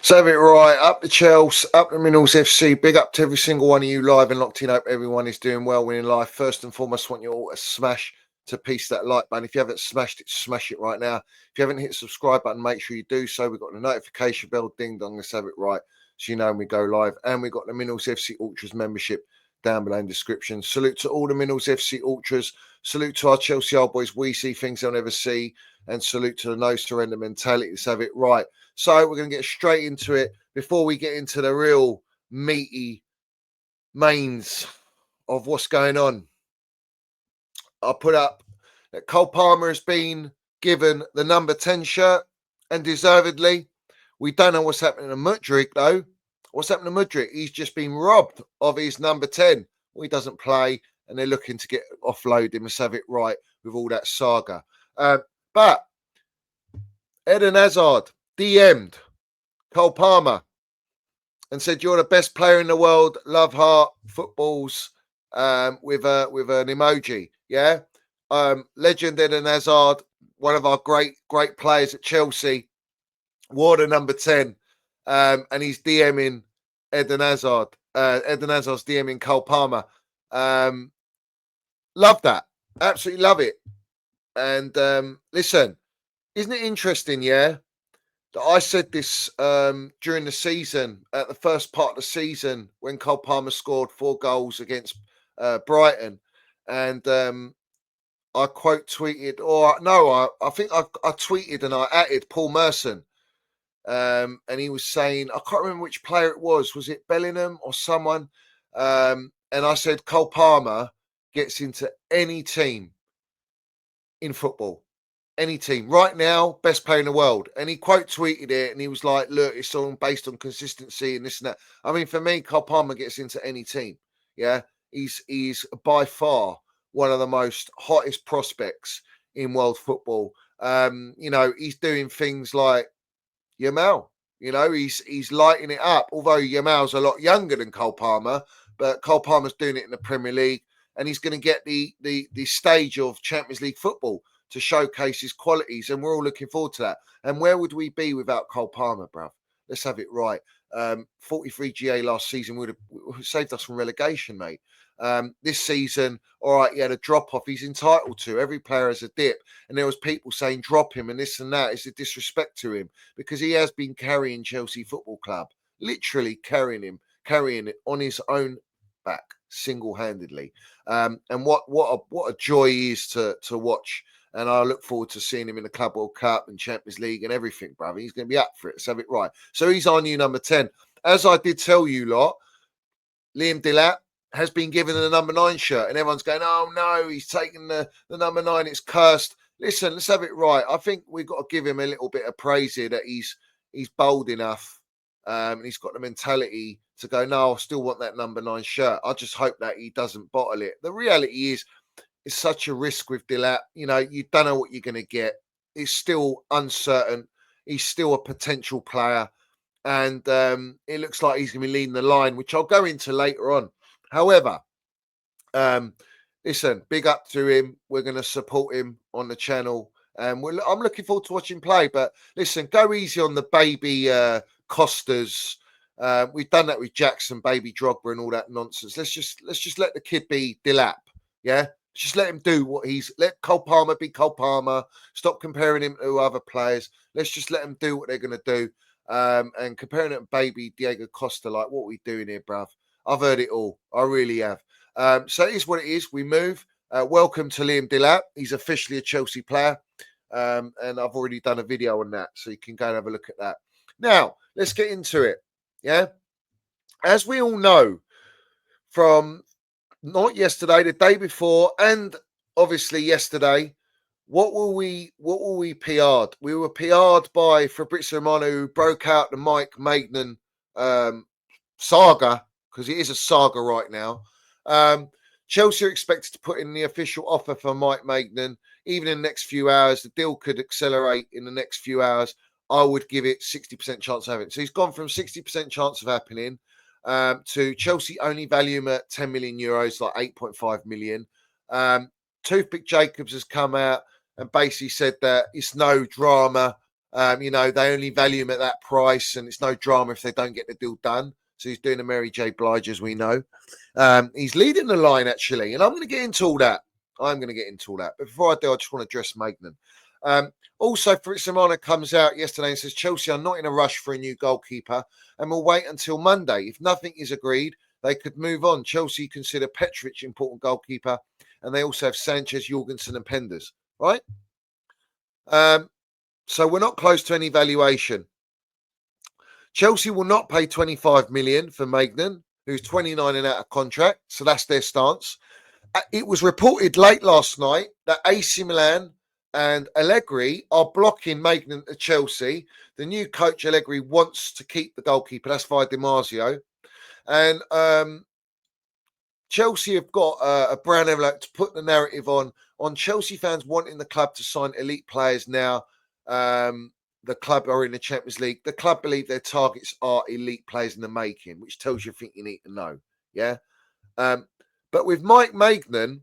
So have it right. Up the Chelsea, up the Minerals FC. Big up to every single one of you live and locked in. Hope everyone is doing well, winning life. First and foremost, want you all to smash to piece that like button. If you haven't smashed it, smash it right now. If you haven't hit the subscribe button, make sure you do so. We've got the notification bell, ding dong. Let's have it right, so you know when we go live. And we've got the Minerals FC Ultras membership down below in the description. Salute to all the Minerals FC Ultras. Salute to our Chelsea old boys. We see things they'll never see. And salute to the no surrender mentality. Let's have it right. So we're going to get straight into it before we get into the real meaty mains of what's going on. I put up that Cole Palmer has been given the number 10 shirt, and deservedly. We don't know what's happening to Mudryk, though. What's happened to Mudryk? He's just been robbed of his number 10. Well, he doesn't play, and they're looking to get offload him. Let's have it right with all that saga. But Eden Hazard DM'd Cole Palmer and said, "You're the best player in the world. Love heart footballs," with an emoji. Yeah, legend Eden Hazard, one of our great players at Chelsea, wore the number 10, and he's DMing Eden Hazard. Eden Hazard's DMing Cole Palmer. Love that, absolutely love it. And listen, isn't it interesting? Yeah. I said this during the season, at the first part of the season, when Cole Palmer scored 4 goals against Brighton. And I quote tweeted, or no, I think I tweeted and I added Paul Merson. And he was saying, I can't remember which player it was. Was it Bellingham or someone? And I said, Cole Palmer gets into any team in football. Any team right now, best player in the world. And he quote tweeted it, and he was like, "Look, it's all based on consistency and this and that." I mean, for me, Cole Palmer gets into any team. Yeah, he's by far one of the most hottest prospects in world football. He's doing things like Yamal. He's lighting it up. Although Yamal's a lot younger than Cole Palmer, but Cole Palmer's doing it in the Premier League, and he's going to get the stage of Champions League football to showcase his qualities, and we're all looking forward to that. And where would we be without Cole Palmer, bruv? Let's have it right. 43 GA last season would have saved us from relegation, mate. This season, all right, he had a drop-off. He's entitled to. Every player has a dip. And there was people saying drop him and this and that. It's a disrespect to him because he has been carrying Chelsea Football Club, literally carrying it on his own back, single-handedly. And what a joy he is to watch. And I look forward to seeing him in the Club World Cup and Champions League and everything, brother. He's going to be up for it. Let's have it right. So he's our new number 10. As I did tell you lot, Liam Delap has been given the number 9 shirt. And everyone's going, oh, no, he's taken the number 9. It's cursed. Listen, let's have it right. I think we've got to give him a little bit of praise here that he's bold enough. And he's got the mentality to go, no, I still want that number 9 shirt. I just hope that he doesn't bottle it. The reality is, it's such a risk with Delap. You don't know what you're going to get. It's still uncertain. He's still a potential player. And it looks like he's going to be leading the line, which I'll go into later on. However, listen, big up to him. We're going to support him on the channel. I'm looking forward to watching him play. But listen, go easy on the baby Costas. We've done that with Jackson, baby Drogba and all that nonsense. Let's just let the kid be Delap. Yeah. Just let him do let Cole Palmer be Cole Palmer. Stop comparing him to other players. Let's just let them do what they're going to do. And comparing it to baby Diego Costa, like, what are we doing here, bruv? I've heard it all. I really have. So it is what it is. We move. Welcome to Liam Delap. He's officially a Chelsea player. And I've already done a video on that. So you can go and have a look at that. Now, let's get into it. Yeah. As we all know from not yesterday, the day before, and obviously yesterday, what were we PR'd? We were PR'd by Fabrizio Romano, who broke out the Maignan saga, because it is a saga right now. Chelsea are expected to put in the official offer for Mike Maignan, even in the next few hours. The deal could accelerate in the next few hours. I would give it 60% chance of having it. So he's gone from 60% chance of happening to Chelsea only value him at 10 million euros, like 8.5 million. Toothpick Jacobs has come out and basically said that it's no drama. They only value him at that price, and it's no drama if they don't get the deal done. So he's doing a Mary J. Blige, as we know. He's leading the line, actually, and I'm going to get into all that. But before I do, I just want to address Maignan. Also, Fritz comes out yesterday and says, Chelsea are not in a rush for a new goalkeeper and will wait until Monday. If nothing is agreed, they could move on. Chelsea consider Petrovic important goalkeeper, and they also have Sanchez, Jorgensen and Penders, right? So we're not close to any valuation. Chelsea will not pay 25 million for Maignan, who's 29 and out of contract. So that's their stance. It was reported late last night that AC Milan and Allegri are blocking Maignan at Chelsea. The new coach, Allegri, wants to keep the goalkeeper. That's via Di Marzio. And Chelsea have got a brand envelope to put the narrative on Chelsea fans wanting the club to sign elite players now. The club are in the Champions League. The club believe their targets are elite players in the making, which tells you everything you need to know. Yeah. But with Mike Maignan,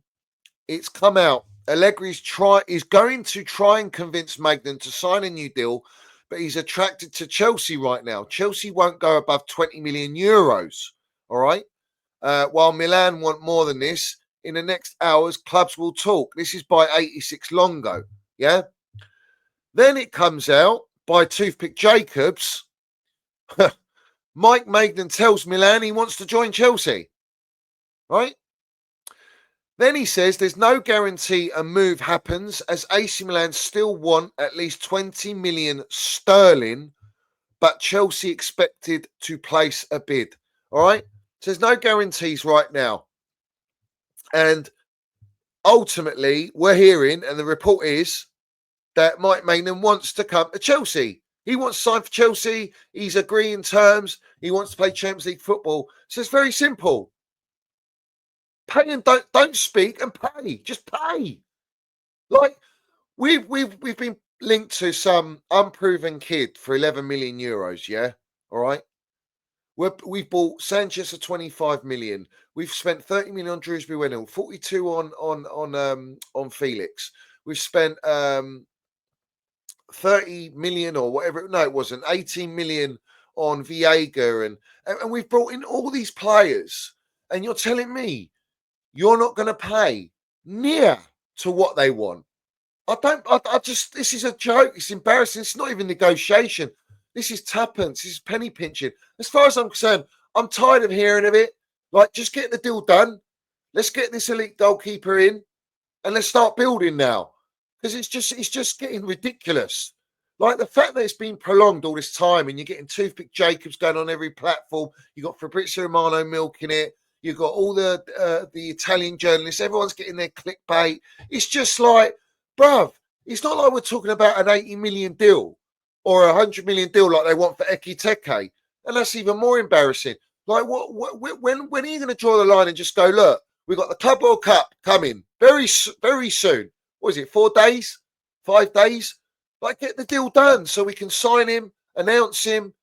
it's come out. Allegri is going to try and convince Maignan to sign a new deal, but he's attracted to Chelsea right now. Chelsea won't go above 20 million euros. All right. While Milan want more than this, in the next hours, clubs will talk. This is by 86 Longo. Yeah. Then it comes out by Toothpick Jacobs. Mike Maignan tells Milan he wants to join Chelsea. Right? Then he says there's no guarantee a move happens as AC Milan still want at least 20 million sterling, but Chelsea expected to place a bid. All right? So there's no guarantees right now. And ultimately, we're hearing, and the report is, that Mike Maignan wants to come to Chelsea. He wants to sign for Chelsea. He's agreeing terms. He wants to play Champions League football. So it's very simple. Pay and don't speak and pay. Just pay. Like we've been linked to some unproven kid for 11 million euros. Yeah, all right. We've bought Sanchez for 25 million. We've spent 30 million on Drewsbury Wendell, 42 on Felix. We've spent 30 million or whatever. No, it wasn't. 18 million on Viega, and we've brought in all these players. And you're telling me you're not going to pay near to what they want? I just, this is a joke. It's embarrassing. It's not even negotiation. This is tuppence. This is penny pinching. As far as I'm concerned, I'm tired of hearing of it. Like, just get the deal done. Let's get this elite goalkeeper in and let's start building now. Because it's just getting ridiculous. Like the fact that it's been prolonged all this time and you're getting Toothpick Jacobs going on every platform. You've got Fabrizio Romano milking it. You've got all the Italian journalists. Everyone's getting their clickbait. It's just like, bruv, it's not like we're talking about an 80 million deal or a 100 million deal like they want for Ekiteke. And that's even more embarrassing. Like, when are you going to draw the line and just go, look, we've got the Club World Cup coming very, very soon. What is it, 4 days? 5 days? Like, get the deal done so we can sign him, announce him,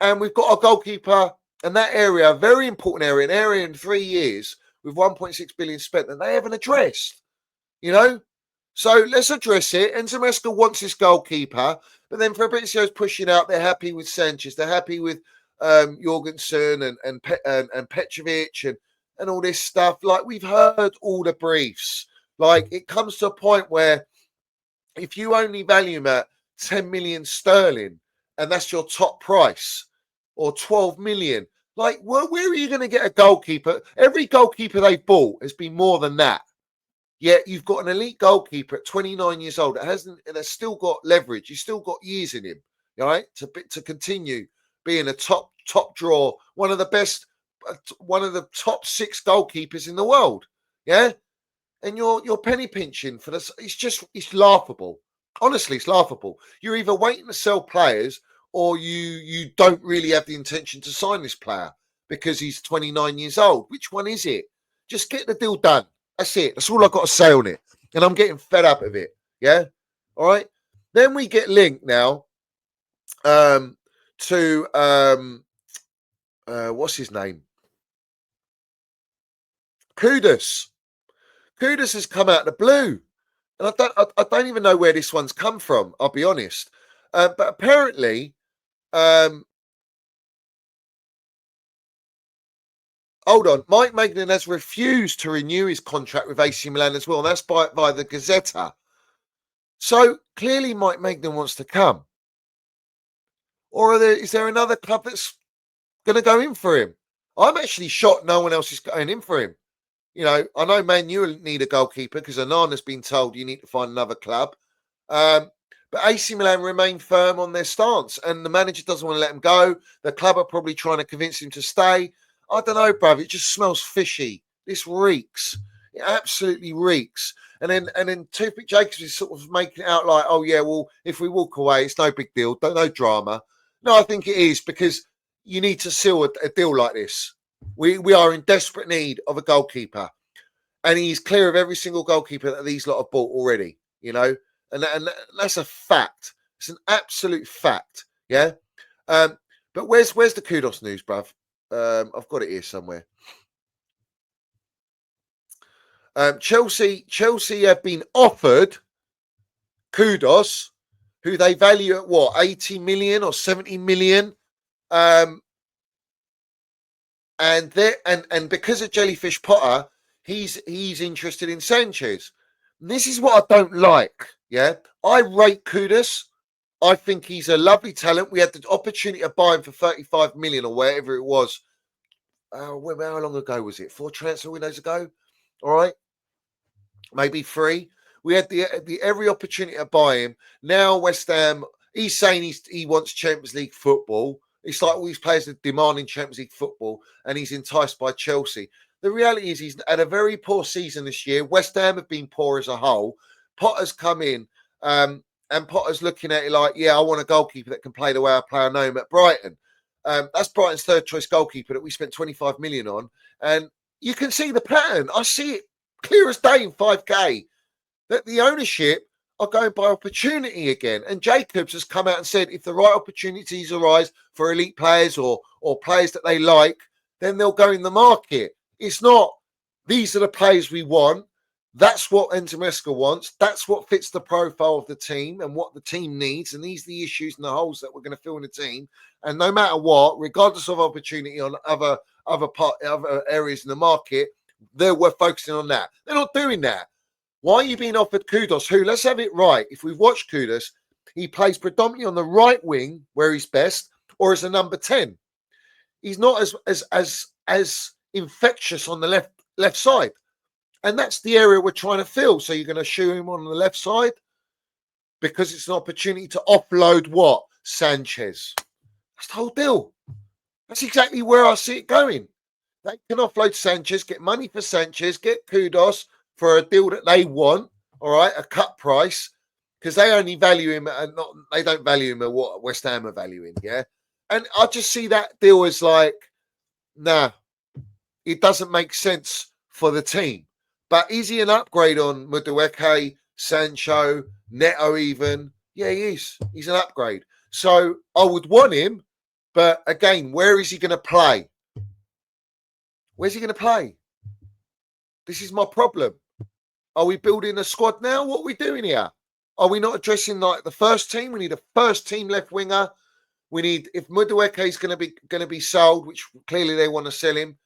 and we've got our goalkeeper and that area, a very important area, an area in 3 years with 1.6 billion spent that they haven't addressed, you know? So let's address it. Enzo Maresca wants this goalkeeper, but then Fabrizio's pushing out. They're happy with Sanchez. They're happy with Jorgensen and Petrovic and all this stuff. Like, we've heard all the briefs. Like, it comes to a point where if you only value him at 10 million sterling and that's your top price, or 12 million, like, where are you going to get a goalkeeper? Every goalkeeper they've bought has been more than that. Yet you've got an elite goalkeeper at 29 years old that's still got leverage. He's still got years in him, right? To continue being a top draw, one of the best, one of the top 6 goalkeepers in the world. Yeah. And you're penny pinching for this. It's laughable. Honestly, it's laughable. You're either waiting to sell players or you don't really have the intention to sign this player because he's 29 years old. Which one is it? Just get the deal done. That's it. That's all I've got to say on it. And I'm getting fed up of it. Yeah. All right. Then we get linked now to what's his name? Kudus. Kudus has come out of the blue. And I don't even know where this one's come from, I'll be honest. But apparently, hold on, Mike Maignan has refused to renew his contract with AC Milan as well. And that's by the Gazzetta. So clearly, Mike Maignan wants to come. Or is there another club that's going to go in for him? I'm actually shocked no one else is going in for him. You know, I know Man U need a goalkeeper because Anana's been told you need to find another club. But AC Milan remain firm on their stance and the manager doesn't want to let him go. The club are probably trying to convince him to stay. I don't know, bruv. It just smells fishy. This reeks. It absolutely reeks. And then Toothpick Jacobs is sort of making it out like, oh, yeah, well, if we walk away, it's no big deal. No drama. No, I think it is because you need to seal a deal like this. We are in desperate need of a goalkeeper. And he's clear of every single goalkeeper that these lot have bought already, you know. And that's a fact. It's an absolute fact, yeah. But where's the Kudus news, bruv? I've got it here somewhere. Chelsea have been offered Kudus, who they value at what, 80 million or 70 million. And because of Jellyfish Potter, he's interested in Sanchez. And this is what I don't like. Yeah, I rate Kudus. I think he's a lovely talent. We had the opportunity to buy him for 35 million or whatever it was. How long ago was it? 4 transfer windows ago? All right, maybe 3. We had the every opportunity to buy him. Now West Ham, he's saying he wants Champions League football. It's like all these players are demanding Champions League football, and he's enticed by Chelsea. The reality is he's had a very poor season this year. West Ham have been poor as a whole. Potter's come in, and Potter's looking at it like, yeah, I want a goalkeeper that can play the way I play. I know him at Brighton. That's Brighton's third choice goalkeeper that we spent 25 million on. And you can see the pattern. I see it clear as day in 5K that the ownership are going by opportunity again. And Jacobs has come out and said if the right opportunities arise for elite players or players that they like, then they'll go in the market. It's not, these are the players we want. That's what Enzimesca wants. That's what fits the profile of the team and what the team needs. And these are the issues and the holes that we're going to fill in the team. And no matter what, regardless of opportunity on other areas in the market, we're focusing on that. They're not doing that. Why are you being offered Kudus? Who? Let's have it right. If we've watched Kudus, he plays predominantly on the right wing where he's best, or as a number 10. He's not as infectious on the left side. And that's the area we're trying to fill. So you're going to shoe him on the left side because it's an opportunity to offload what? Sanchez. That's the whole deal. That's exactly where I see it going. They can offload Sanchez, get money for Sanchez, get Kudus for a deal that they want, all right, a cut price, because they only value him they don't value him at what West Ham are valuing, yeah. And I just see that deal as like, nah, it doesn't make sense for the team. But is he an upgrade on Madueke, Sancho, Neto even? Yeah, he is. He's an upgrade. So I would want him, but again, where is he going to play? Where's he going to play? This is my problem. Are we building a squad now? What are we doing here? Are we not addressing like the first team? We need a first team left winger. We need, if Madueke is going to be sold, which clearly they want to sell him,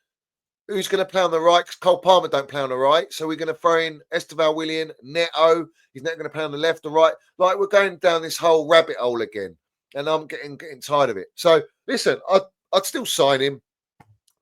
who's going to play on the right? Because Cole Palmer don't play on the right. So we're going to throw in Esteval Willian, Neto. He's not going to play on the left or right. Like we're going down this whole rabbit hole again. And I'm getting tired of it. So listen, I'd still sign him.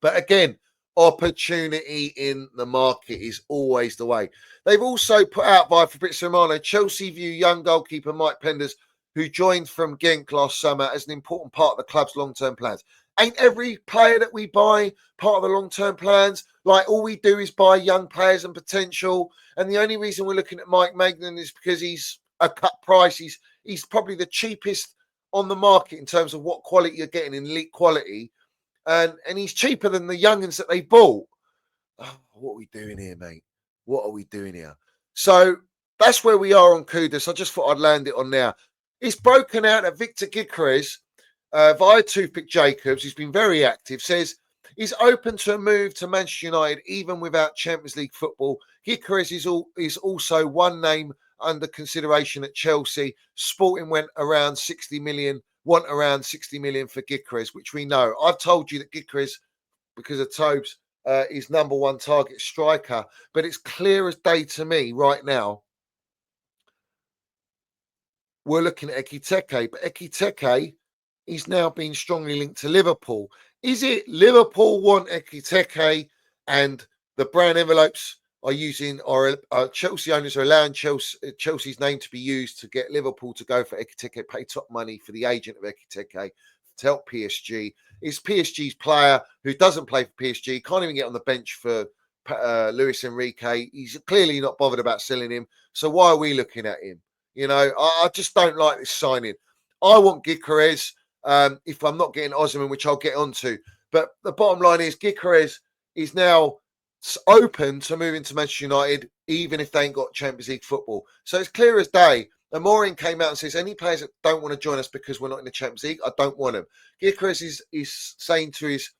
But again, opportunity in the market is always the way. They've also put out via Fabrizio Romano, Chelsea view young goalkeeper Mike Penders, who joined from Genk last summer, as an important part of the club's long-term plans. Ain't every player that we buy part of the long-term plans? Like all we do is buy young players and potential. And the only reason we're looking at Mike Maignan is because he's a cut price. He's probably the cheapest on the market in terms of what quality you're getting in elite quality. And he's cheaper than the youngins that they bought. Oh, what are we doing here, mate? What are we doing here? So that's where we are on Kudus. I just thought I'd land it on there. It's broken out that Victor Keres, via Toothpick Jacobs, who's been very active, says he's open to a move to Manchester United even without Champions League football. Keres is also one name under consideration at Chelsea. Sporting went around 60 million, want around 60 million for Gyökeres, which we know. I've told you that Gyökeres, because of Tobes, is number one target striker, but it's clear as day to me right now. We're looking at Ekitike, but Ekitike is now being strongly linked to Liverpool. Is it Liverpool want Ekitike and the brown envelopes are using, or Chelsea owners are allowing Chelsea's name to be used to get Liverpool to go for Ekitike, pay top money for the agent of Ekitike to help PSG? Is PSG's player who doesn't play for PSG, can't even get on the bench for Luis Enrique. He's clearly not bothered about selling him. So why are we looking at him? You know, I just don't like this signing. I want Gyökeres if I'm not getting Osimhen, which I'll get onto. But the bottom line is Gyökeres is now open to moving to Manchester United, even if they ain't got Champions League football. So it's clear as day. And Maureen came out and says, any players that don't want to join us because we're not in the Champions League, I don't want them. Gyökeres is saying to his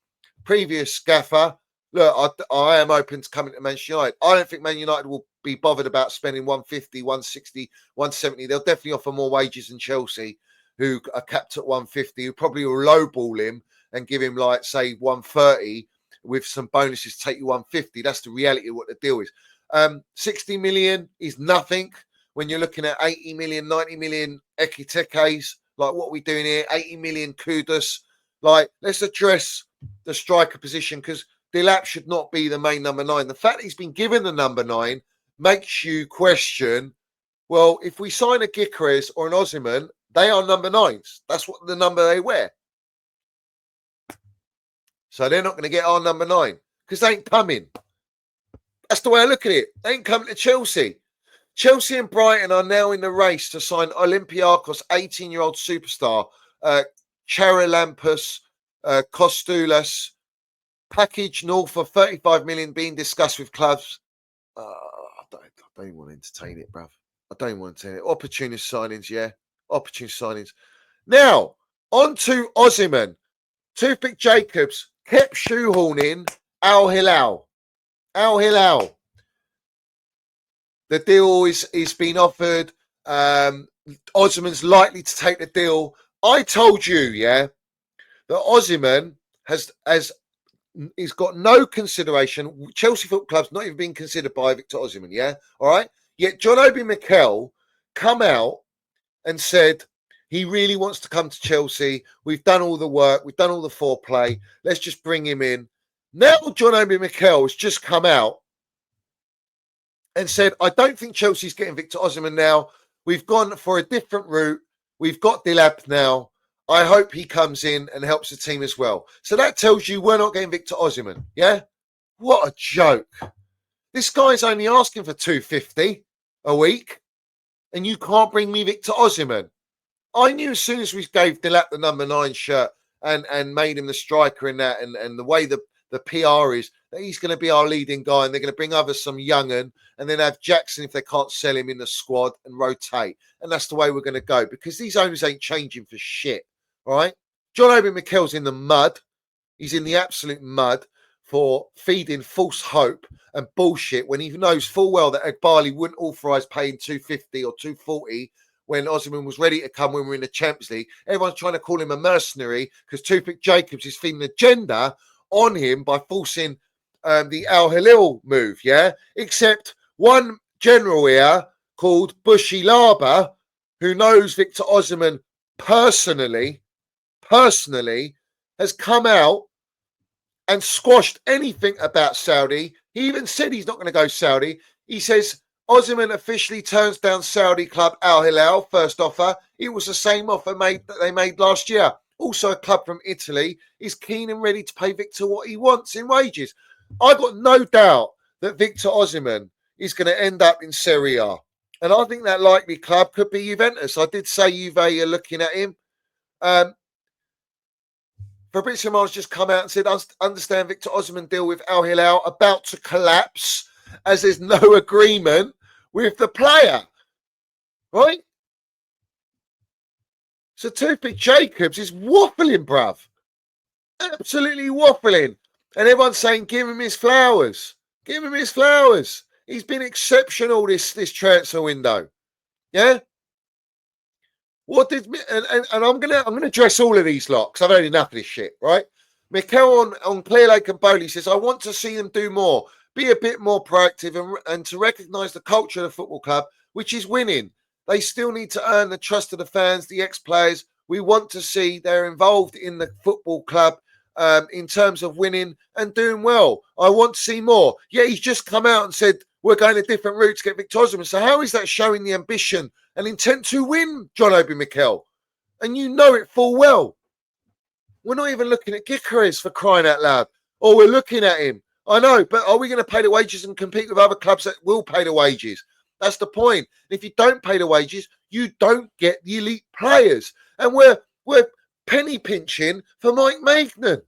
previous gaffer, look, I am open to coming to Manchester United. I don't think Man United will be bothered about spending 150, 160, 170. They'll definitely offer more wages than Chelsea, who are capped at 150, who probably will lowball him and give him, like, say, 130 with some bonuses to take you 150. That's the reality of what the deal is. 60 million is nothing when you're looking at 80 million, 90 million Ekitekes, like what we're doing here, 80 million Kudus. Like, let's address the striker position, because Delap should not be the main number 9. The fact that he's been given the number 9 makes you question, well, if we sign a Gyökeres or an Osimhen, they are number 9s. That's what the number they wear. So they're not going to get our number 9 because they ain't coming. That's the way I look at it. They ain't coming to Chelsea. Chelsea and Brighton are now in the race to sign Olympiacos 18-year-old superstar Charalampus Kostoulas. Package north of 35 million being discussed with clubs. I don't even want to entertain it, bruv. I don't even want to entertain it. Opportunist signings, yeah. Opportunist signings. Now, on to Osimhen. Toothpick Jacobs kept shoehorning Al Hilal. Al Hilal. The deal is being offered. Osimhen's likely to take the deal. I told you, yeah, that Osimhen he's got no consideration. Chelsea Football Club's not even being considered by Victor Osimhen, yeah? All right? Yet John Obi Mikel come out and said he really wants to come to Chelsea. We've done all the work. We've done all the foreplay. Let's just bring him in. Now John Obi Mikel has just come out and said, I don't think Chelsea's getting Victor Osimhen now. We've gone for a different route. We've got Delap now. I hope he comes in and helps the team as well. So that tells you we're not getting Victor Osimhen, yeah? What a joke. This guy's only asking for 250 a week, and you can't bring me Victor Osimhen. I knew as soon as we gave Delap the number 9 shirt and made him the striker in that, and the way the PR is, that he's going to be our leading guy, and they're going to bring over some young'un, and then have Jackson if they can't sell him in the squad and rotate. And that's the way we're going to go, because these owners ain't changing for shit. All right, John Obi Mikel's in the mud. He's in the absolute mud for feeding false hope and bullshit when he knows full well that Egbali wouldn't authorise paying 250 or 240 when Osimhen was ready to come when we were in the Champions League. Everyone's trying to call him a mercenary because Toothpick Jacobs is feeding the agenda on him by forcing the Al Hilal move, yeah? Except one general here called Bushi Laba, who knows Victor Osimhen personally, has come out and squashed anything about Saudi. He even said he's not going to go Saudi. He says Osimhen officially turns down Saudi club Al Hilal first offer. It was the same offer that they made last year. Also, a club from Italy is keen and ready to pay Victor what he wants in wages. I've got no doubt that Victor Osimhen is going to end up in Serie A. And I think that likely club could be Juventus. I did say Juve are looking at him. Fabrizio Romano's just come out and said, understand Victor Osimhen deal with Al Hilal about to collapse as there's no agreement with the player. Right? So Toothpick Jacobs is waffling, bruv. Absolutely waffling. And everyone's saying, give him his flowers. Give him his flowers. He's been exceptional this transfer window. Yeah. What did and I'm gonna address all of these locks. I've had enough of this shit, right? Mikel on Clear Lake and Bowley says, I want to see them do more, be a bit more proactive and to recognise the culture of the football club, which is winning. They still need to earn the trust of the fans, the ex-players. We want to see they're involved in the football club in terms of winning and doing well. I want to see more. Yeah, he's just come out and said, we're going a different route to get Victor Osimhen. So how is that showing the ambition and intent to win, John Obi Mikel? And you know it full well. We're not even looking at keres for crying out loud. Or we're looking at him. I know, but are we going to pay the wages and compete with other clubs that will pay the wages? That's the point. If you don't pay the wages, you don't get the elite players. And we're penny pinching for Maignan.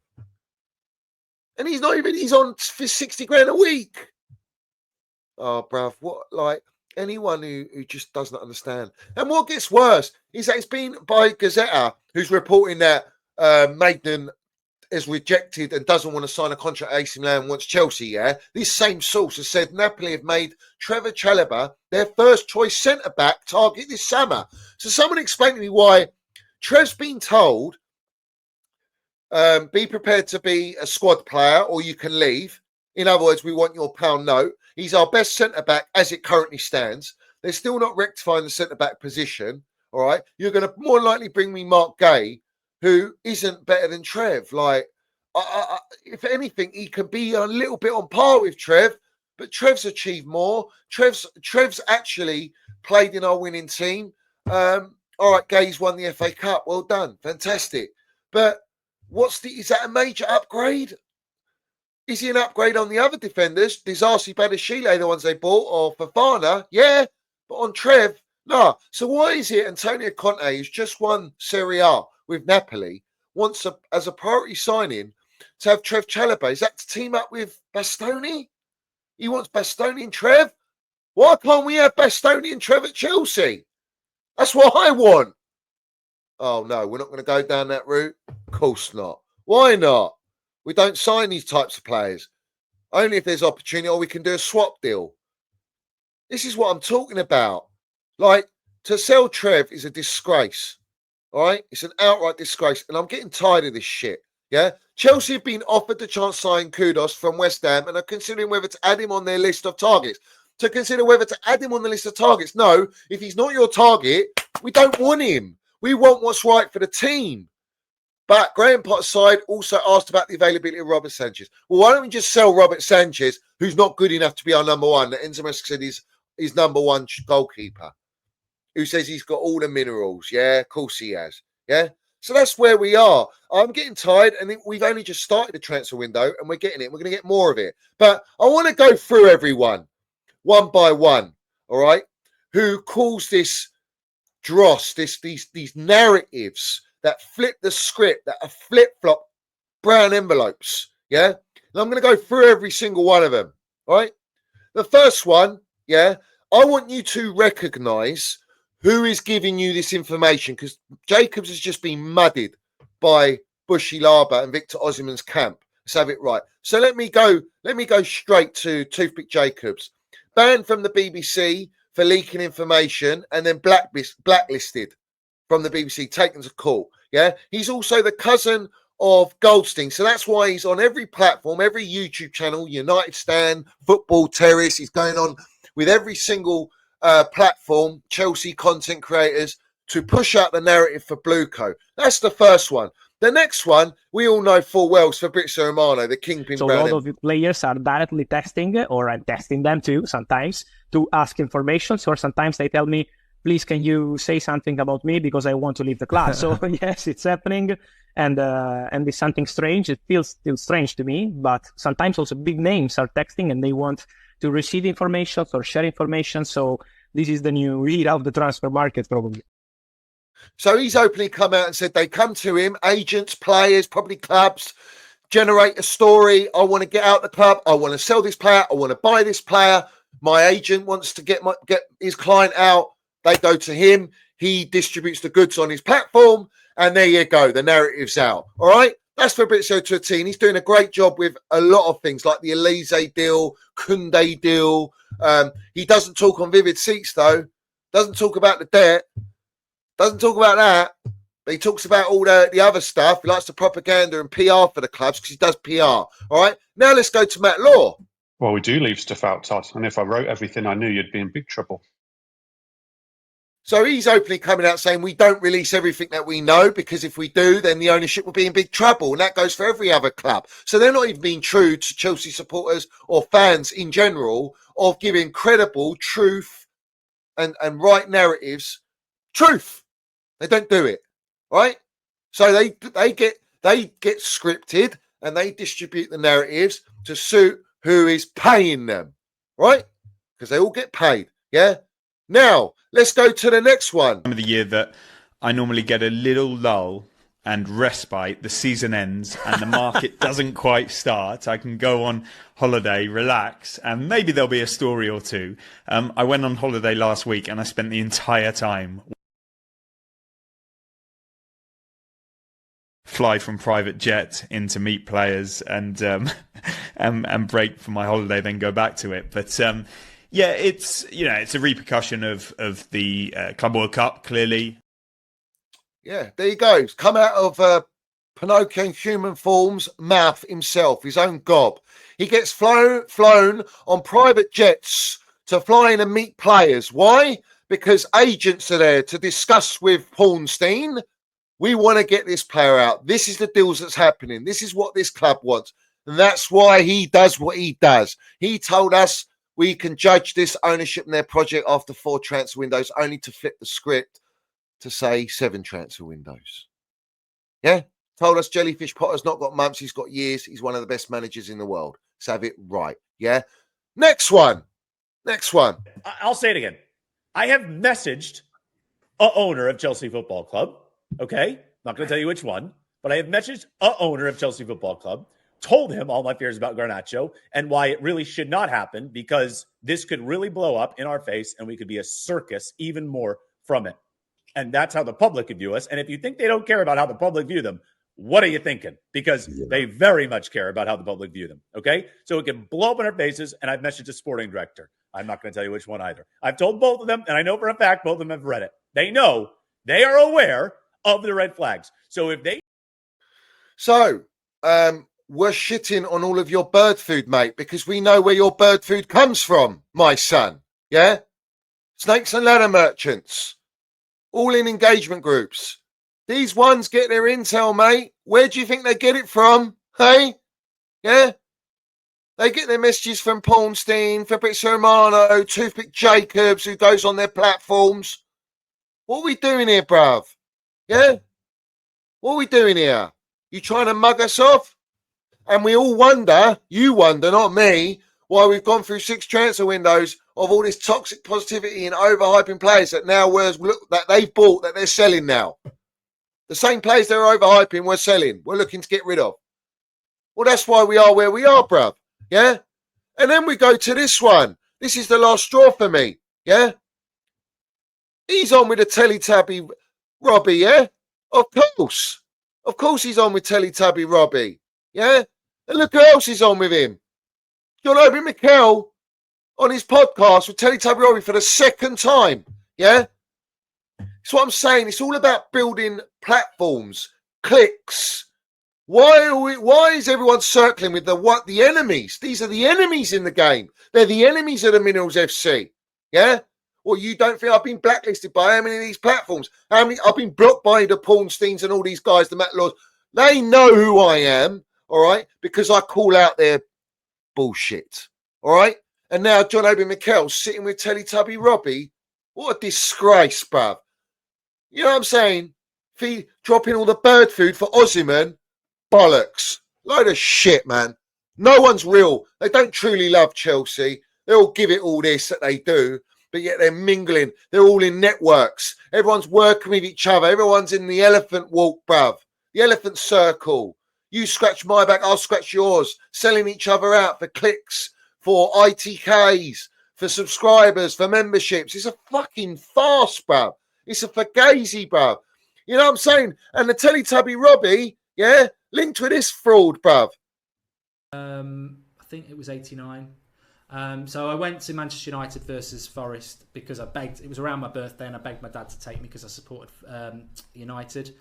And he's on for 60 grand a week. Oh, bruv, what, like, anyone who just doesn't understand. And what gets worse is that it's been by Gazetta, who's reporting that Maignan is rejected and doesn't want to sign a contract at AC Milan, wants Chelsea, yeah? This same source has said Napoli have made Trevor Chalobah their first choice centre-back target this summer. So someone explain to me why Trev's been told, be prepared to be a squad player or you can leave. In other words, we want your pound note. He's our best centre-back as it currently stands. They're still not rectifying the centre-back position, all right? You're going to more likely bring me Mark Gay, who isn't better than Trev. Like, if anything, he can be a little bit on par with Trev, but Trev's achieved more. Trev's actually played in our winning team. All right, Gay's won the FA Cup. Well done. Fantastic. But is that a major upgrade? Is he an upgrade on the other defenders? Disasi, Badashile, the ones they bought, or Fofana? Yeah, but on Trev, no. So why is it Antonio Conte, who's just won Serie A with Napoli, wants as a priority signing to have Trev Chalobah? Is that to team up with Bastoni? He wants Bastoni and Trev? Why can't we have Bastoni and Trev at Chelsea? That's what I want. Oh, no, we're not going to go down that route? Of course not. Why not? We don't sign these types of players. Only if there's opportunity or we can do a swap deal. This is what I'm talking about. Like, to sell Trev is a disgrace. All right? It's an outright disgrace. And I'm getting tired of this shit. Yeah? Chelsea have been offered the chance to sign Kudus from West Ham and are considering whether to add him on their list of targets. To consider whether to add him on the list of targets. No, if he's not your target, we don't want him. We want what's right for the team. But Graham Potter's side also asked about the availability of Robert Sanchez. Well, why don't we just sell Robert Sanchez, who's not good enough to be our number one? That Enzo Maresca said is number one goalkeeper, who says he's got all the minerals. Yeah, of course he has. Yeah. So that's where we are. I'm getting tired, and we've only just started the transfer window, and we're getting it. We're going to get more of it. But I want to go through everyone one by one, all right, who calls this dross, these narratives that flip the script, that are flip-flop brown envelopes, yeah? And I'm going to go through every single one of them, all right? The first one, yeah, I want you to recognise who is giving you this information, because Jacobs has just been muddied by Bushy Laba and Victor Osimhen's camp. Let's have it right. So let me go straight to Toothpick Jacobs. Banned from the BBC for leaking information and then blacklisted from the BBC, taken to court. Yeah, he's also the cousin of Goldstein, so that's why he's on every platform, every YouTube channel, United Stand, Football Terrace. He's going on with every single platform, Chelsea content creators, to push out the narrative for Blueco. That's the first one. The next one, we all know full well, is Fabrizio Romano, the kingpin. So a lot of players are directly testing, or I'm testing them too sometimes, to ask information. So sometimes they tell me, please, can you say something about me because I want to leave the club? So yes, it's happening, and it's something strange. It feels still strange to me, but sometimes also big names are texting and they want to receive information or share information. So this is the new era of the transfer market, probably. So he's openly come out and said they come to him, agents, players, probably clubs, generate a story. I want to get out the club. I want to sell this player. I want to buy this player. My agent wants to get his client out. They go to him. He distributes the goods on his platform. And there you go. The narrative's out. All right. That's Fabrizio Tuatini. He's doing a great job with a lot of things like the Elise deal, Kunde deal. He doesn't talk on Vivid Seats, though. Doesn't talk about the debt. Doesn't talk about that. But he talks about all the other stuff. He likes the propaganda and PR for the clubs because he does PR. All right. Now let's go to Matt Law. Well, we do leave stuff out, Todd. And if I wrote everything I knew, you'd be in big trouble. So he's openly coming out saying we don't release everything that we know, because if we do, then the ownership will be in big trouble. And that goes for every other club. So they're not even being true to Chelsea supporters or fans in general of giving credible truth and right narratives. Truth. They don't do it. Right? So they get scripted and they distribute the narratives to suit who is paying them. Right? Because they all get paid. Yeah? Now, let's go to the next one. Time of the year that I normally get a little lull and respite. The season ends and the market doesn't quite start. I can go on holiday, relax, and maybe there'll be a story or two. I went on holiday last week and I spent the entire time fly from private jet in to meet players and break for my holiday, then go back to it. But yeah, it's a repercussion of the Club World Cup, clearly. Yeah, there you go. It's come out of Pinocchio in human form's mouth himself, his own gob. He gets flown on private jets to fly in and meet players. Why? Because agents are there to discuss with Pornstein. We want to get this player out. This is the deals that's happening. This is what this club wants. And that's why he does what he does. He told us we can judge this ownership and their project after 4 transfer windows, only to flip the script to say 7 transfer windows. Yeah? Told us Jellyfish Potter's not got months, he's got years. He's one of the best managers in the world. Let's have it right. Yeah? Next one. I'll say it again. I have messaged a owner of Chelsea Football Club. Okay? Not going to tell you which one, but I have messaged a owner of Chelsea Football Club, told him all my fears about Garnacho and why it really should not happen, because this could really blow up in our face and we could be a circus even more from it. And that's how the public could view us. And if you think they don't care about how the public view them, what are you thinking? Because they very much care about how the public view them. Okay? So it can blow up in our faces. And I've messaged a sporting director. I'm not going to tell you which one either. I've told both of them, and I know for a fact both of them have read it. They know, they are aware of the red flags. So if they... So, we're shitting on all of your bird food, mate, because we know where your bird food comes from, my son. Yeah? Snakes and ladder merchants. All in engagement groups. These ones get their intel, mate. Where do you think they get it from? Hey? Yeah? They get their messages from Pornstein, Fabrizio Romano, Toothpick Jacobs, who goes on their platforms. What are we doing here, bruv? Yeah? What are we doing here? You trying to mug us off? And we all wonder, you wonder, not me, why we've gone through 6 transfer windows of all this toxic positivity and overhyping players that now that they've bought, that they're selling now. The same players they're overhyping, we're selling. We're looking to get rid of. Well, that's why we are where we are, bruv. Yeah? And then we go to this one. This is the last straw for me. Yeah? He's on with the Teletubby Robbie, yeah? Of course. Of course he's on with Teletubby Robbie. Yeah? And look who else is on with him. John Obi Mikel on his podcast with Teletubby Robbie for the 2nd time. Yeah? That's what I'm saying. It's all about building platforms, clicks. Why is everyone circling with the enemies? These are the enemies in the game. They're the enemies of the Minerals FC. Yeah? Well, you don't think I've been blacklisted by how many of these platforms? How many? I've been blocked by the Pornsteins and all these guys, the Matt Laws. They know who I am, all right, because I call out their bullshit, all right? And now John Obi Mikel sitting with Teletubby Robbie. What a disgrace, bruv. You know what I'm saying? Dropping all the bird food for Osimhen. Bollocks. Load of shit, man. No one's real. They don't truly love Chelsea. They'll give it all this that they do, but yet they're mingling. They're all in networks. Everyone's working with each other. Everyone's in the elephant walk, bruv. The elephant circle. You scratch my back, I'll scratch yours. Selling each other out for clicks, for ITKs, for subscribers, for memberships. It's a fucking farce, bruv. It's a fugazi, bruv. You know what I'm saying? And the Teletubby Robbie, yeah, linked with this fraud, bruv. I think it was 89. So I went to Manchester United versus Forest because I begged. It was around my birthday, and I begged my dad to take me because I supported United.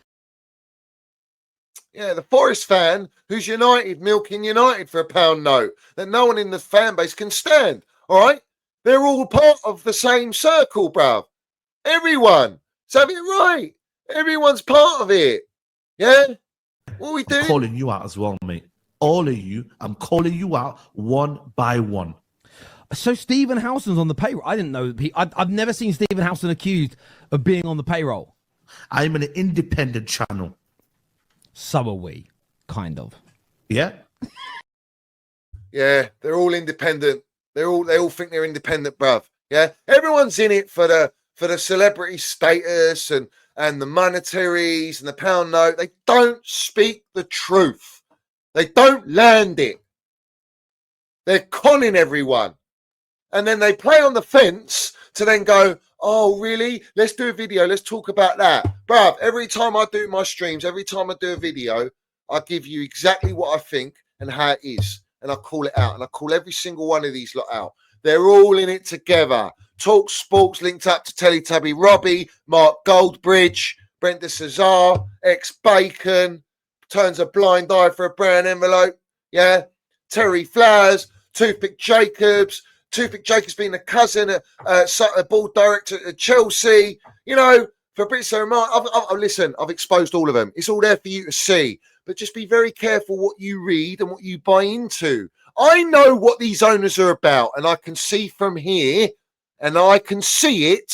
Yeah, the Forest fan who's United, milking United for a pound note that no one in the fan base can stand. All right? They're all part of the same circle, bruv. Everyone. So have it right. Everyone's part of it. Yeah? What are we doing? I'm calling you out as well, mate. All of you, I'm calling you out one by one. So Stephen Howson's on the payroll. I didn't know. I've never seen Stephen Howson accused of being on the payroll. I'm an independent channel. So are we, kind of. Yeah? Yeah, they're all independent. They all think they're independent, bruv. Yeah? Everyone's in it for the celebrity status and the monetaries and the pound note. They don't speak the truth. They don't land it. They're conning everyone. And then they play on the fence to then go, oh, really? Let's do a video. Let's talk about that. Bruv, every time I do my streams, every time I do a video, I give you exactly what I think and how it is. And I call it out. And I call every single one of these lot out. They're all in it together. Talk Sports linked up to Teletubby Robbie, Mark Goldbridge, Brent de Cesar, ex-Bacon, turns a blind eye for a brown envelope. Yeah. Terry Flowers, Toothpick Jacobs being a cousin, a board director at Chelsea. You know, Fabrizio Romano. Listen, I've exposed all of them. It's all there for you to see. But just be very careful what you read and what you buy into. I know what these owners are about, and I can see from here, and I can see it.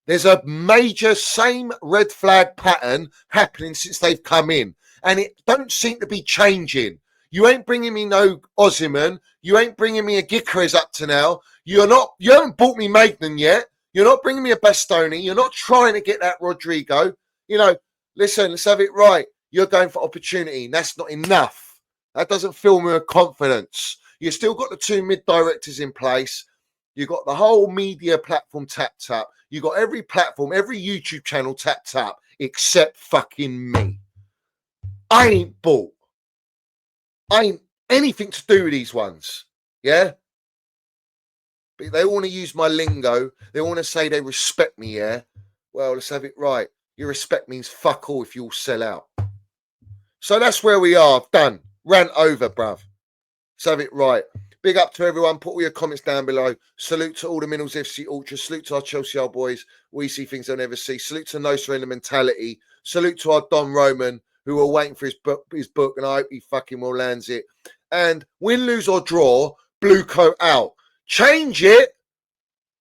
There's a major same red flag pattern happening since they've come in, and it don't seem to be changing. You ain't bringing me no Osimhen. You ain't bringing me a Keres up to now. You haven't bought me Maignan yet. You're not bringing me a Bastoni. You're not trying to get that Rodrigo. You know, listen, let's have it right. You're going for opportunity, and that's not enough. That doesn't fill me with confidence. You've still got the two mid-directors in place. You've got the whole media platform tapped up. You've got every platform, every YouTube channel tapped up, except fucking me. I ain't bought. I ain't anything to do with these ones. Yeah? But they want to use my lingo. They want to say they respect me, yeah? Well, let's have it right. Your respect means fuck all if you all sell out. So that's where we are. Done. Rant over, bruv. Let's have it right. Big up to everyone. Put all your comments down below. Salute to all the Minnals FC Ultras. Salute to our Chelsea old boys. We see things they'll never see. Salute to No Surrender Mentality. Salute to our Don Roman, who are waiting for his book, and I hope he fucking well lands it. And win, lose, or draw, blue coat out. Change it,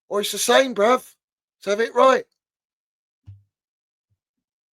or it's the same, bruv. Let's have it right.